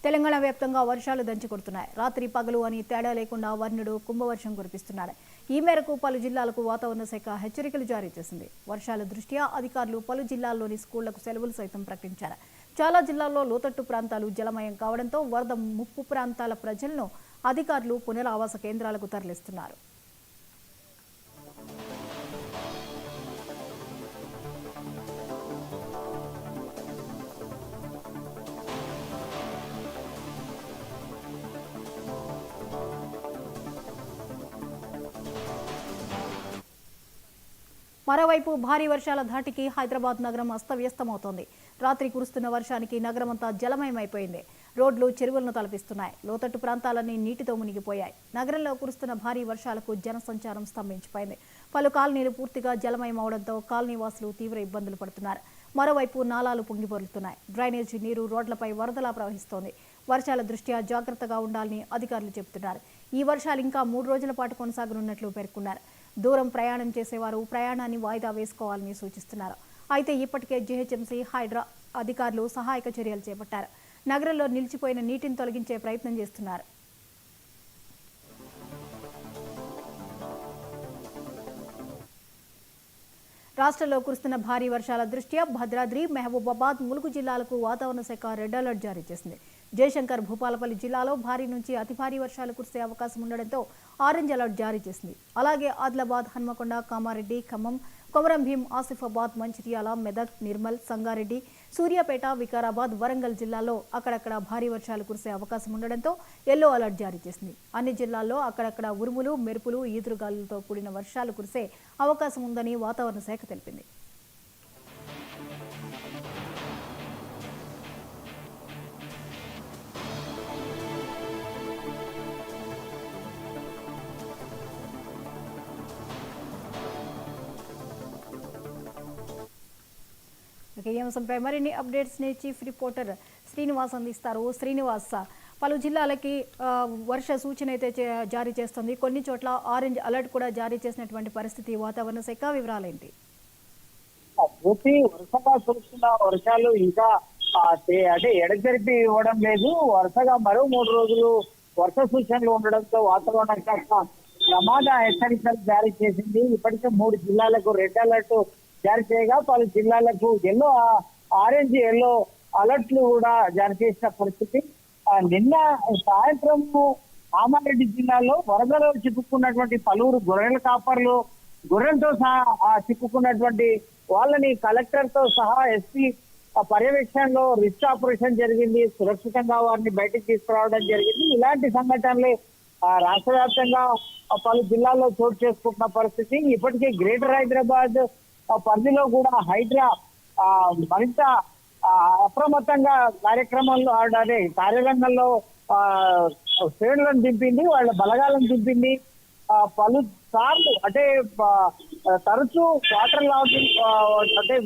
తెలంగాణ వ్యాప్తంగా వర్షాలు దంచుకొడుతున్నాయి. రాత్రి పగలు అని తేడా లేకుండా వర్ణుడు కుంభవర్షం కురిపిస్తున్నాడు. ఈ మేరకు పలు జిల్లాలకు వాతావరణ శాఖ హెచ్చరికలు జారీ చేసింది. వర్షాల దృష్ట్యా అధికారులు పలు జిల్లాల్లోని స్కూళ్లకు సెలవులు సైతం ప్రకటించారు. చాలా జిల్లాల్లో లోతట్టు ప్రాంతాలు జలమయం కావడంతో వరద ముప్పు ప్రాంతాల ప్రజలను అధికారులు పునరావాస కేంద్రాలకు తరలిస్తున్నారు. మరోవైపు భారీ వర్షాల ధాటికి హైదరాబాద్ నగరం అస్తవ్యస్తమవుతోంది. రాత్రి కురుస్తున్న వర్షానికి నగరమంతా జలమయమైపోయింది. రోడ్లు చెరువులను తలపిస్తున్నాయి. లోతట్టు ప్రాంతాలన్నీ నీటితో మునిగిపోయాయి. నగరంలో కురుస్తున్న భారీ వర్షాలకు జనసంచారం స్తంభించిపోయింది. పలు కాలనీలు పూర్తిగా జలమయమవడంతో కాలనీ వాసులు తీవ్ర ఇబ్బందులు పడుతున్నారు. మరోవైపు నాలాలు పొంగిపొర్లుతున్నాయి. డ్రైనేజీ నీరు రోడ్లపై వరదలా ప్రవహిస్తోంది. వర్షాల దృష్ట్యా జాగ్రత్తగా ఉండాలని అధికారులు చెబుతున్నారు. ఈ వర్షాలు ఇంకా 3 రోజుల పాటు కొనసాగనున్నట్లు పేర్కొన్నారు. దూరం ప్రయాణం చేసేవారు ప్రయాణాన్ని వాయిదా వేసుకోవాలని సూచిస్తున్నారు. అయితే ఇప్పటికే జీహెచ్ఎంసీ హైడ్రా అధికారులు సహాయక చర్యలు చేపట్టారు. నగరంలో నిలిచిపోయిన నీటిని తొలగించే ప్రయత్నం చేస్తున్నారు. రాష్ట్రంలో కురుస్తున్న భారీ వర్షాల దృష్ట్యా భద్రాద్రి, మహబూబాబాద్, ములుగు జిల్లాలకు వాతావరణ శాఖ రెడ్ అలర్ట్ జారీ చేసింది. జయశంకర్, భూపాలపల్లి జిల్లాలో భారీ నుంచి అతి భారీ వర్షాలు కురిసే అవకాశం ఉండడంతో ఆరెంజ్ అలర్ట్ జారీ చేసింది. అలాగే ఆదిలాబాద్, హన్మకొండ, కామారెడ్డి, ఖమ్మం, కొమరం భీం, ఆసిఫాబాద్, మంచిర్యాల, మెదక్, నిర్మల్, సంగారెడ్డి, సూర్యాపేట, వికారాబాద్, వరంగల్ జిల్లాల్లో అక్కడక్కడ భారీ వర్షాలు కురిసే అవకాశం ఉండడంతో ఎల్లో అలర్ట్ జారీ చేసింది. అన్ని జిల్లాల్లో అక్కడక్కడ ఉరుములు, మెరుపులు, ఈదురుగాలులతో కూడిన వర్షాలు కురిసే అవకాశం ఉందని వాతావరణ శాఖ తెలిపింది. ఈ అంశంపై మరిన్ని అప్డేట్స్ ని చీఫ్ రిపోర్టర్ శ్రీనివాస్ అందిస్తారు. శ్రీనివాస్, పలు జిల్లాలకి వర్ష సూచన అయితే జారీ చేస్తుంది. కొన్ని చోట్ల ఆరెంజ్ అలర్ట్ కూడా జారీ చేసినటువంటి పరిస్థితి. వాతావరణ శాఖ వివరాలేంటి? వరుసగా కురుస్తున్న వర్షాలు ఇంకా అంటే ఎడతెరిపి ఇవ్వడం లేదు. వరుసగా మరో 3 రోజులు వర్ష సూచనలు ఉండడంతో వాతావరణ శాఖ ప్రమాద హెచ్చరికలు జారీ చేసింది. ఇప్పటికే 3 జిల్లాలకు రెడ్ అలర్ట్ జారీ చేయగా పలు జిల్లాలకు ఆరెంజ్ ఎల్లో అలర్ట్లు కూడా జారీ చేసిన పరిస్థితి. నిన్న సాయంత్రం కామారెడ్డి జిల్లాలో వరదలో చిక్కుకున్నటువంటి పలువురు గొర్రెల కాపర్లు, గొర్రెలతో సహా చిక్కుకున్నటువంటి వాళ్ళని కలెక్టర్ తో సహా ఎస్పీ పర్యవేక్షణలో రిస్క్ ఆపరేషన్ జరిగింది. సురక్షితంగా వారిని బయటకు తీసుకురావడం జరిగింది. ఇలాంటి సంఘటనలు రాష్ట్ర వ్యాప్తంగా పలు జిల్లాల్లో చోటు చేసుకుంటున్న పరిస్థితి. ఇప్పటికే గ్రేటర్ హైదరాబాద్ పరిధిలో కూడా హైడ్రా మరింత అప్రమత్తంగా కార్యక్రమంలో అదే కార్యరంగంలో శ్రేణులను దింపింది, వాళ్ళ బలగాలను దింపింది. పలు సార్లు అంటే తరచూ వాటర్ లాగింగ్ అంటే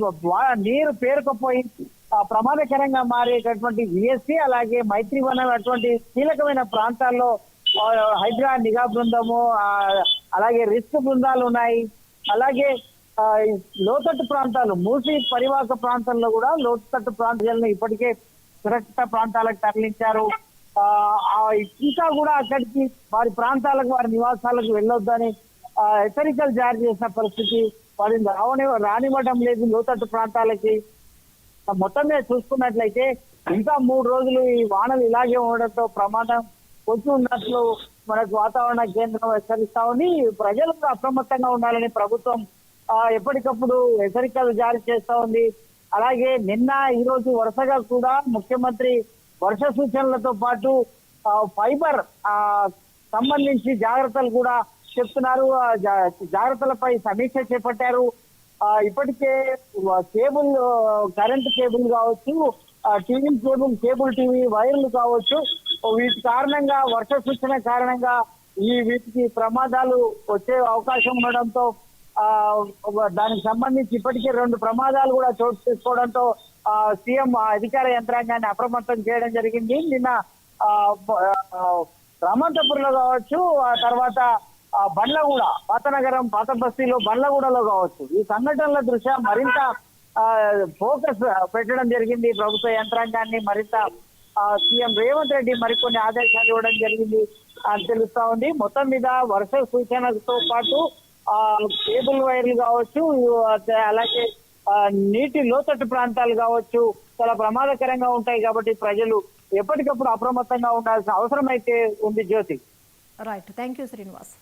నీరు పేరుకుపోయి ప్రమాదకరంగా మారేటటువంటి విఎస్సి అలాగే మైత్రివనం అటువంటి కీలకమైన ప్రాంతాల్లో హైడ్రా నిఘా బృందము అలాగే రిస్క్ బృందాలు ఉన్నాయి. అలాగే లోతట్టు ప్రాంతాలు, మూసి పరివాహక ప్రాంతాల్లో కూడా లోతట్టు ప్రాంతాలను ఇప్పటికే సురక్షిత ప్రాంతాలకు తరలించారు. ఇంకా కూడా అక్కడికి వారి ప్రాంతాలకు, వారి నివాసాలకు వెళ్ళొద్దని హెచ్చరికలు జారీ చేసిన పరిస్థితి. వారిని రానివ్వడం లేదు లోతట్టు ప్రాంతాలకి. మొత్తం మీద చూసుకున్నట్లయితే ఇంకా 3 రోజులు ఈ వానలు ఇలాగే ఉండడంతో ప్రమాదం కొంచెం ఉన్నట్లు మనకు వాతావరణ కేంద్రం హెచ్చరిస్తా ఉంది. ప్రజలు అప్రమత్తంగా ఉండాలని ప్రభుత్వం ఎప్పటికప్పుడు హెచ్చరికలు జారీ చేస్తా ఉంది. అలాగే నిన్న ఈ రోజు వరుసగా కూడా ముఖ్యమంత్రి వర్ష సూచనలతో పాటు ఫైబర్ సంబంధించి జాగ్రత్తలు కూడా చెప్తున్నారు. జాగ్రత్తలపై సమీక్ష చేపట్టారు. ఇప్పటికే కేబుల్, కరెంట్ కేబుల్ కావచ్చు, టీవీ కేబుల్ టీవీ వైర్లు కావచ్చు, వీటి కారణంగా వర్ష సూచన కారణంగా వీటికి ప్రమాదాలు వచ్చే అవకాశం ఉండడంతో దానికి సంబంధించి ఇప్పటికే 2 ప్రమాదాలు కూడా చోటు చేసుకోవడంతో సీఎం అధికార యంత్రాంగాన్ని అప్రమత్తం చేయడం జరిగింది. నిన్న రామంతపూర్లో కావచ్చు, ఆ తర్వాత బండ్లగూడ, పాతనగరం, పాత బస్తీలో బండ్లగూడలో కావచ్చు, ఈ సంఘటనల దృష్ట్యా మరింత ఫోకస్ పెట్టడం జరిగింది. ప్రభుత్వ యంత్రాంగాన్ని మరింత సీఎం రేవంత్ రెడ్డి మరికొన్ని ఆదేశాలు ఇవ్వడం జరిగింది అని తెలుస్తా ఉంది. మొత్తం మీద వర్ష సూచనలతో పాటు కేబుల్ వైర్లు కావచ్చు, అలాగే నీటి లోతట్టు ప్రాంతాలు కావచ్చు చాలా ప్రమాదకరంగా ఉంటాయి. కాబట్టి ప్రజలు ఎప్పటికప్పుడు అప్రమత్తంగా ఉండాల్సిన అవసరం అయితే ఉంది. Jyothi. Right, thank you Srinivas.